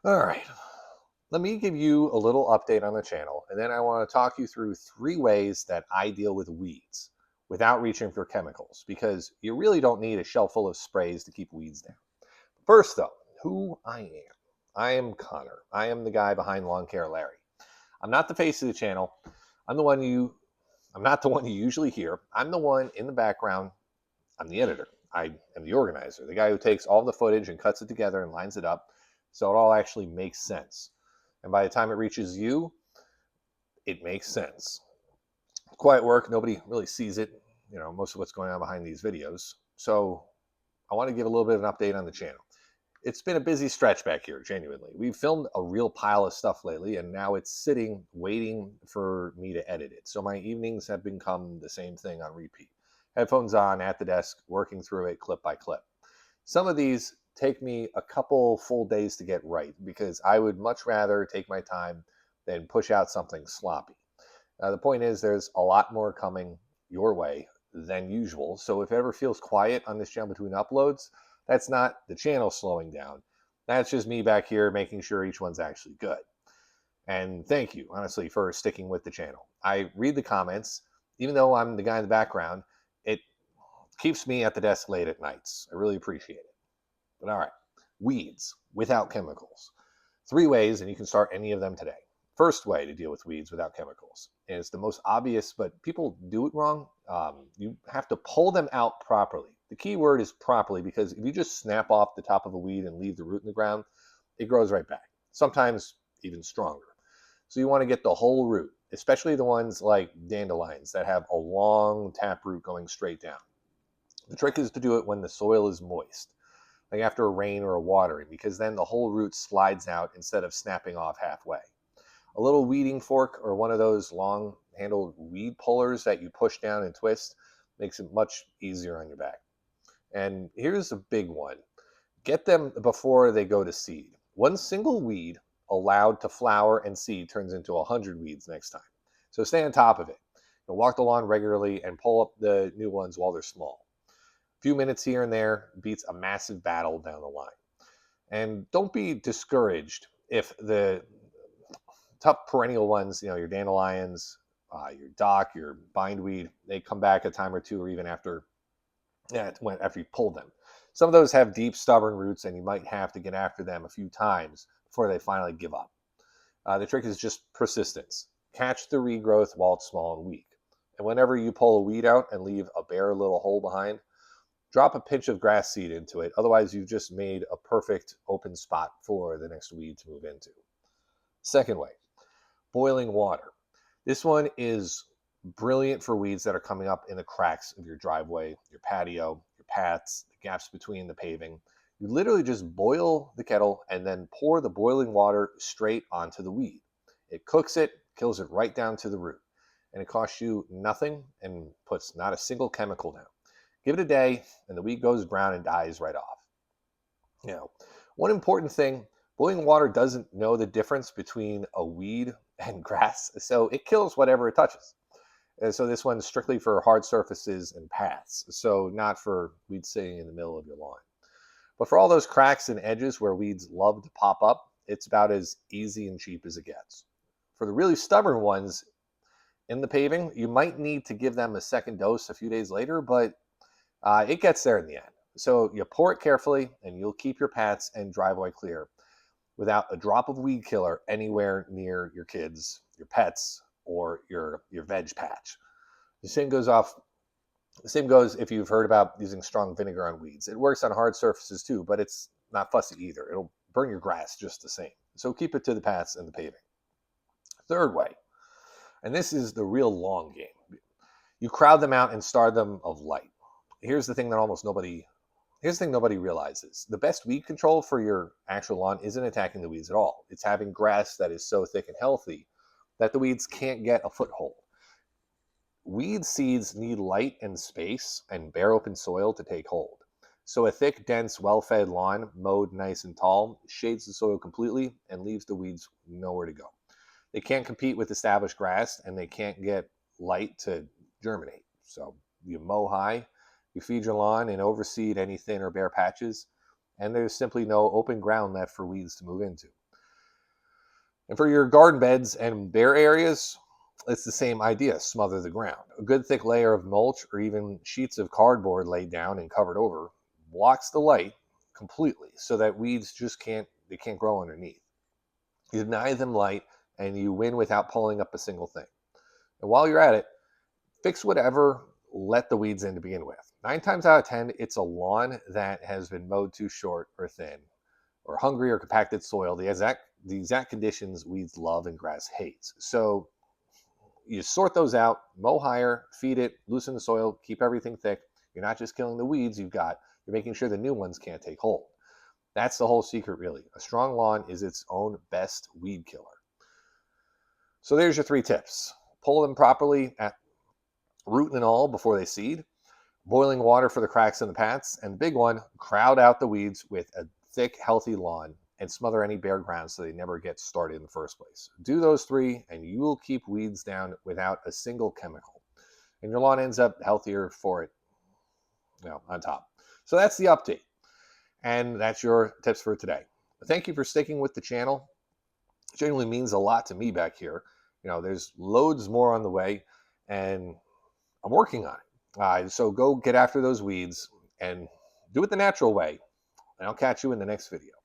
All right. Let me give you a little update on the channel, and then I want to talk you through 3 ways that I deal with weeds without reaching for chemicals, because you really don't need a shelf full of sprays to keep weeds down. First, though, who I am. I am Connor. I am the guy behind Lawn Care Larry. I'm not the face of the channel. I'm the one you I'm not the one you usually hear. I'm the one in the background. I'm the editor. I am the organizer, the guy who takes all the footage and cuts it together and lines it up so it all actually makes sense. And by the time it reaches you, it makes sense. Quiet work, nobody really sees it, most of what's going on behind these videos. So I want to give a little bit of an update on the channel. It's been a busy stretch back here, genuinely. We've filmed a real pile of stuff lately, and now it's sitting waiting for me to edit it. So my evenings have become the same thing on repeat. Headphones on at the desk, working through it clip by clip. Some of these take me a couple full days to get right because I would much rather take my time than push out something sloppy. The point is, there's a lot more coming your way than usual. So if it ever feels quiet on this channel between uploads, that's not the channel slowing down. That's just me back here making sure each one's actually good. And thank you, honestly, for sticking with the channel. I read the comments. Even though I'm the guy in the background, it keeps me at the desk late at nights. I really appreciate it. But all right, weeds without chemicals. 3 ways, and you can start any of them today. First way to deal with weeds without chemicals is the most obvious, but people do it wrong. You have to pull them out properly. The key word is properly, because if you just snap off the top of a weed and leave the root in the ground, it grows right back, sometimes even stronger. So you want to get the whole root, especially the ones like dandelions that have a long tap root going straight down. The trick is to do it when the soil is moist, like after a rain or a watering, because then the whole root slides out instead of snapping off halfway. A little weeding fork or one of those long handled weed pullers that you push down and twist makes it much easier on your back. And here's a big one: get them before they go to seed. One single weed allowed to flower and seed turns into 100 weeds next time. So stay on top of it. Walk the lawn regularly and pull up the new ones while they're small. A few minutes here and there beats a massive battle down the line. And don't be discouraged if the tough perennial ones, your dandelions, your dock, your bindweed, they come back a time or two, or even after, yeah, after you pull them. Some of those have deep, stubborn roots, and you might have to get after them a few times before they finally give up. The trick is just persistence. Catch the regrowth while it's small and weak. And whenever you pull a weed out and leave a bare little hole behind, drop a pinch of grass seed into it. Otherwise, you've just made a perfect open spot for the next weed to move into. Second way, boiling water. This one is brilliant for weeds that are coming up in the cracks of your driveway, your patio, your paths, the gaps between the paving. You literally just boil the kettle and then pour the boiling water straight onto the weed. It cooks it, kills it right down to the root, and it costs you nothing and puts not a single chemical down. Give it a day, and the weed goes brown and dies right off. You know, one important thing: boiling water doesn't know the difference between a weed and grass, so it kills whatever it touches. And so this one's strictly for hard surfaces and paths, so not for weeds sitting in the middle of your lawn. But for all those cracks and edges where weeds love to pop up, it's about as easy and cheap as it gets. For the really stubborn ones in the paving, you might need to give them a second dose a few days later, but it gets there in the end. So you pour it carefully, and you'll keep your paths and driveway clear without a drop of weed killer anywhere near your kids, your pets, or your veg patch. The same goes off. The same goes if you've heard about using strong vinegar on weeds. It works on hard surfaces too, but it's not fussy either. It'll burn your grass just the same. So keep it to the paths and the paving. Third way, and this is the real long game. You crowd them out and starve them of light. Here's the thing that almost nobody Here's the thing nobody realizes. The best weed control for your actual lawn isn't attacking the weeds at all. It's having grass that is so thick and healthy that the weeds can't get a foothold. Weed seeds need light and space and bare open soil to take hold. So a thick, dense, well-fed lawn, mowed nice and tall, shades the soil completely and leaves the weeds nowhere to go. They can't compete with established grass, and they can't get light to germinate. So you mow high, you feed your lawn and overseed any thin or bare patches, and there's simply no open ground left for weeds to move into. And for your garden beds and bare areas, it's the same idea. Smother the ground. A good thick layer of mulch or even sheets of cardboard laid down and covered over blocks the light completely so that weeds just can't grow underneath. You deny them light and you win without pulling up a single thing. And while you're at it, fix whatever let the weeds in to begin with. 9 times out of 10, it's a lawn that has been mowed too short or thin, or hungry or compacted soil, the exact conditions weeds love and grass hates. So you sort those out, mow higher, feed it, loosen the soil, keep everything thick. You're not just killing the weeds you're making sure the new ones can't take hold. That's the whole secret, really. A strong lawn is its own best weed killer. So there's your 3 tips. Pull them properly at root and all before they seed, boiling water for the cracks in the paths, and the big one, crowd out the weeds with a thick, healthy lawn and smother any bare ground so they never get started in the first place. Do those 3 and you will keep weeds down without a single chemical. And your lawn ends up healthier for it, on top. So that's the update. And that's your tips for today. Thank you for sticking with the channel. It genuinely means a lot to me back here. There's loads more on the way, and I'm working on it. So go get after those weeds and do it the natural way. And I'll catch you in the next video.